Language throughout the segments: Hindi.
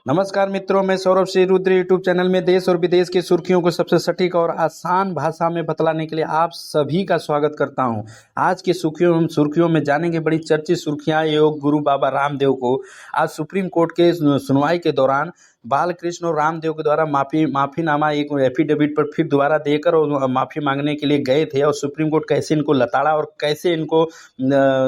नमस्कार मित्रों, मैं सौरभ श्री रुद्र यूट्यूब चैनल में देश और विदेश की सुर्खियों को सबसे सटीक और आसान भाषा में बतलाने के लिए आप सभी का स्वागत करता हूं। आज की सुर्खियों में जानेंगे बड़ी चर्चित सुर्खियां। योग गुरु बाबा रामदेव को आज सुप्रीम कोर्ट के सुनवाई के दौरान बालकृष्ण और रामदेव के द्वारा माफीनामा एक एफिडेविट पर फिर दोबारा देकर और माफ़ी मांगने के लिए गए थे और सुप्रीम कोर्ट कैसे इनको लताड़ा और कैसे इनको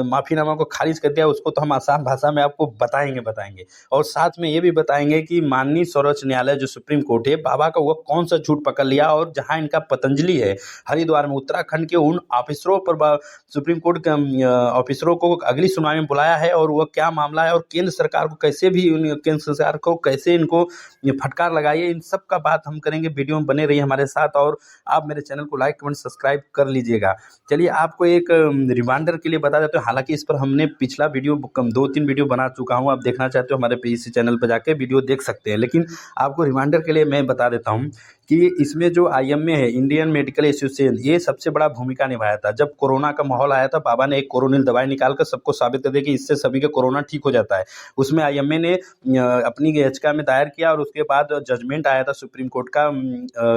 माफीनामा को खारिज कर दिया, उसको तो हम आसान भाषा में आपको बताएंगे और साथ में ये भी बताएंगे कि माननीय सर्वोच्च न्यायालय जो सुप्रीम कोर्ट है, बाबा का वो कौन सा झूठ पकड़ लिया और जहां इनका पतंजलि है हरिद्वार में उत्तराखंड के उन ऑफिसरों पर सुप्रीम कोर्ट के ऑफिसरों को अगली सुनवाई में बुलाया है और वह क्या मामला है और केंद्र सरकार को कैसे इनको फटकार लगाई है, इन सब का बात हम करेंगे। वीडियो में बने रहिए हमारे साथ और आप मेरे चैनल को लाइक कमेंट सब्सक्राइब कर लीजिएगा। चलिए आपको एक रिमाइंडर के लिए बता देते हैं, हालांकि इस पर हमने पिछला वीडियो 2-3 वीडियो बना चुका हूं, आप देखना चाहते हो हमारे इसी चैनल पर जाके वीडियो देख सकते हैं, लेकिन आपको रिमाइंडर के लिए मैं बता देता हूं कि इसमें जो IMA है, इंडियन मेडिकल एसोसिएशन, ये सबसे बड़ा भूमिका निभाया था। जब कोरोना का माहौल आया था, बाबा ने एक कोरोनिल दवाई निकालकर सबको साबित कर दिया कि इससे सभी का कोरोना ठीक हो जाता है। उसमें IMA ने अपनी याचिका में दायर किया और उसके बाद जजमेंट आया था सुप्रीम कोर्ट का,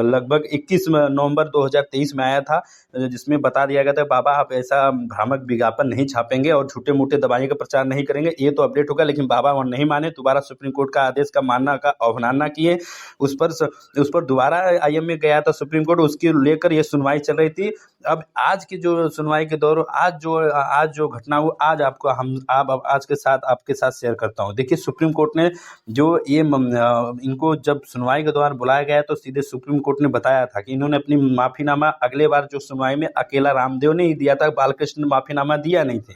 लगभग 21 नवंबर 2023 में आया था, जिसमें बता दिया गया था बाबा आप ऐसा भ्रामक विज्ञापन नहीं छापेंगे और छोटे मोटे दवाइयों का प्रचार नहीं करेंगे। ये तो अपडेट होगा, लेकिन बाबा वो नहीं माने, दोबारा सुप्रीम कोर्ट का आदेश का अवमानना किए। उस पर दोबारा IMA गया था सुप्रीम कोर्ट, उसकी लेकर ये सुनवाई चल रही थी। अब आज की जो सुनवाई के दौर आज जो घटना हुआ, आज आज के साथ आपके साथ शेयर करता हूँ। देखिए, सुप्रीम कोर्ट ने जो ये इनको जब सुनवाई के दौरान बुलाया गया तो सीधे सुप्रीम कोर्ट ने बताया था कि इन्होंने अपनी माफीनामा अगले बार जो सुनवाई में अकेला रामदेव ने ही दिया था, बालकृष्ण ने माफीनामा दिया नहीं थे।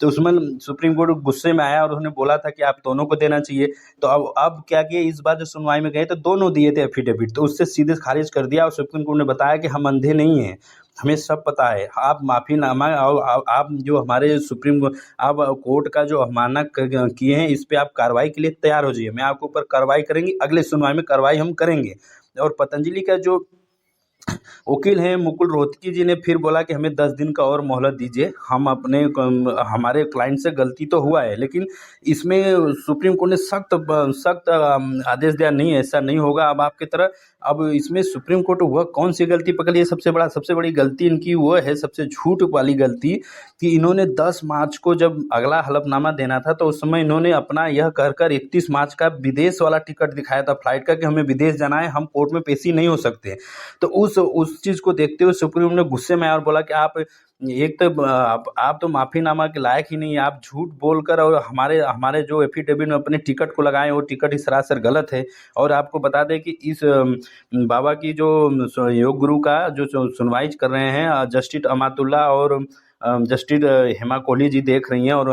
तो उसमें सुप्रीम कोर्ट गुस्से में आया और उन्होंने बोला था कि आप दोनों को देना चाहिए। तो अब क्या किया, इस बार जो सुनवाई में गए तो दोनों दिए थे एफिडेविट, तो उससे सीधे खारिज कर दिया और सुप्रीम कोर्ट ने बताया कि हम अंधे नहीं हैं, हमें सब पता है। आप माफीनामा और आप जो हमारे आप कोर्ट का जो अवमानना किए हैं, इस पे आप कार्रवाई के लिए तैयार हो जाइए, मैं आपके ऊपर कार्रवाई करेंगे, अगले सुनवाई में कार्रवाई हम करेंगे। और पतंजलि का जो वकील हैं मुकुल रोहतगी जी ने फिर बोला कि हमें 10 दिन का और मोहलत दीजिए, हम हमारे क्लाइंट से गलती तो हुआ है, लेकिन इसमें सुप्रीम कोर्ट ने सख्त आदेश दिया, नहीं ऐसा नहीं होगा अब आपकी तरह। अब इसमें सुप्रीम कोर्ट वह कौन सी गलती पकड़ ली है, सबसे बड़ी गलती इनकी वो है, सबसे झूठ वाली गलती, कि इन्होंने 10 मार्च को जब अगला हलफनामा देना था तो उस समय इन्होंने अपना यह कहकर 31 मार्च का विदेश वाला टिकट दिखाया था फ्लाइट का कि हमें विदेश जाना है, हम कोर्ट में पेशी नहीं हो सकते। तो उस चीज़ को देखते हुए सुप्रीम ने गुस्से में आया और बोला कि एक तो आप तो माफीनामा के लायक ही नहीं है, आप झूठ बोलकर और हमारे जो एफिडेविट में अपने टिकट को लगाए, वो टिकट ही सरासर गलत है। और आपको बता दें कि इस बाबा की जो योग गुरु का जो सुनवाई कर रहे हैं जस्टिस अमातुल्ला और जस्टिस हेमा कोहली जी देख रही हैं, और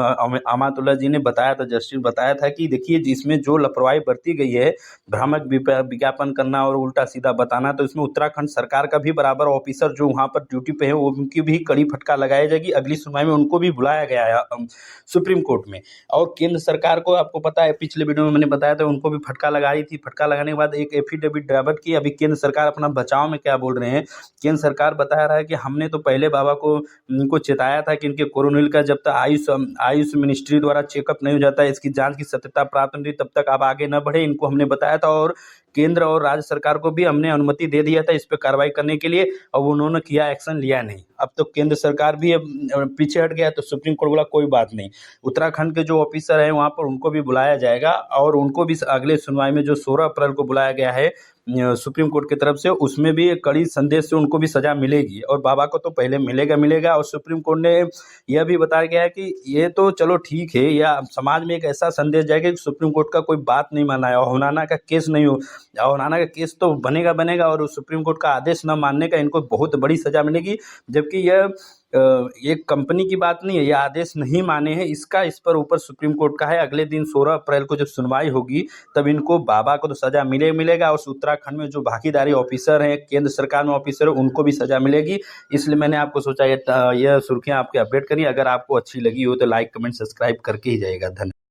अमातुल्ला जी ने जस्टिस बताया था कि देखिए इसमें जो लापरवाही बरती गई है, भ्रामक विज्ञापन करना और उल्टा सीधा बताना, तो इसमें उत्तराखंड सरकार का भी बराबर ऑफिसर जो वहाँ पर ड्यूटी पे है, वो उनकी भी कड़ी फटकार लगाई जाएगी। अगली सुनवाई में उनको भी बुलाया गया है सुप्रीम कोर्ट में। और केंद्र सरकार को आपको पता है, पिछले वीडियो में मैंने बताया था, उनको भी फटकार लगाई थी। फटकार लगाने के बाद एक एफिडेविट ड्राफ्ट की। अभी केंद्र सरकार अपना बचाव में क्या बोल रहे हैं, केंद्र सरकार बता रहा है कि हमने तो पहले बाबा को इनको चेताया था कि इनके कोरोनिल का जब तक आयुष मिनिस्ट्री द्वारा चेकअप नहीं हो जाता है, इसकी जांच की सत्यता प्राप्त नहीं, तब तक आप आगे न बढ़े, इनको हमने बताया था। और केंद्र और राज्य सरकार को भी हमने अनुमति दे दिया था इस पर कार्रवाई करने के लिए, और उन्होंने किया, एक्शन लिया नहीं। अब तो केंद्र सरकार भी अब पीछे हट गया, तो सुप्रीम कोर्ट बोला कोई बात नहीं, उत्तराखंड के जो ऑफिसर हैं वहाँ पर उनको भी बुलाया जाएगा और उनको भी अगले सुनवाई में जो 16 अप्रैल को बुलाया गया है सुप्रीम कोर्ट की तरफ से, उसमें भी एक कड़ी संदेश से उनको भी सजा मिलेगी। और बाबा को तो पहले मिलेगा। और सुप्रीम कोर्ट ने यह भी बताया गया है कि ये तो चलो ठीक है, या समाज में एक ऐसा संदेश जाएगा कि सुप्रीम कोर्ट का कोई बात नहीं माना है, अवमानना का केस नहीं हो, अवमानना का केस तो बनेगा, और सुप्रीम कोर्ट का आदेश न मानने का इनको बहुत बड़ी सजा मिलेगी। जबकि यह एक कंपनी की बात नहीं है, यह आदेश नहीं माने हैं, इस पर ऊपर सुप्रीम कोर्ट का है। अगले दिन 16 अप्रैल को जब सुनवाई होगी तब इनको बाबा को तो सजा मिलेगा, और उत्तराखंड में जो भागीदारी ऑफिसर हैं, केंद्र सरकार में ऑफिसर है, उनको भी सजा मिलेगी। इसलिए मैंने आपको सोचा यह सुर्खियां आपके अपडेट करी। अगर आपको अच्छी लगी हो तो लाइक कमेंट सब्सक्राइब करके ही जाएगा। धन्यवाद।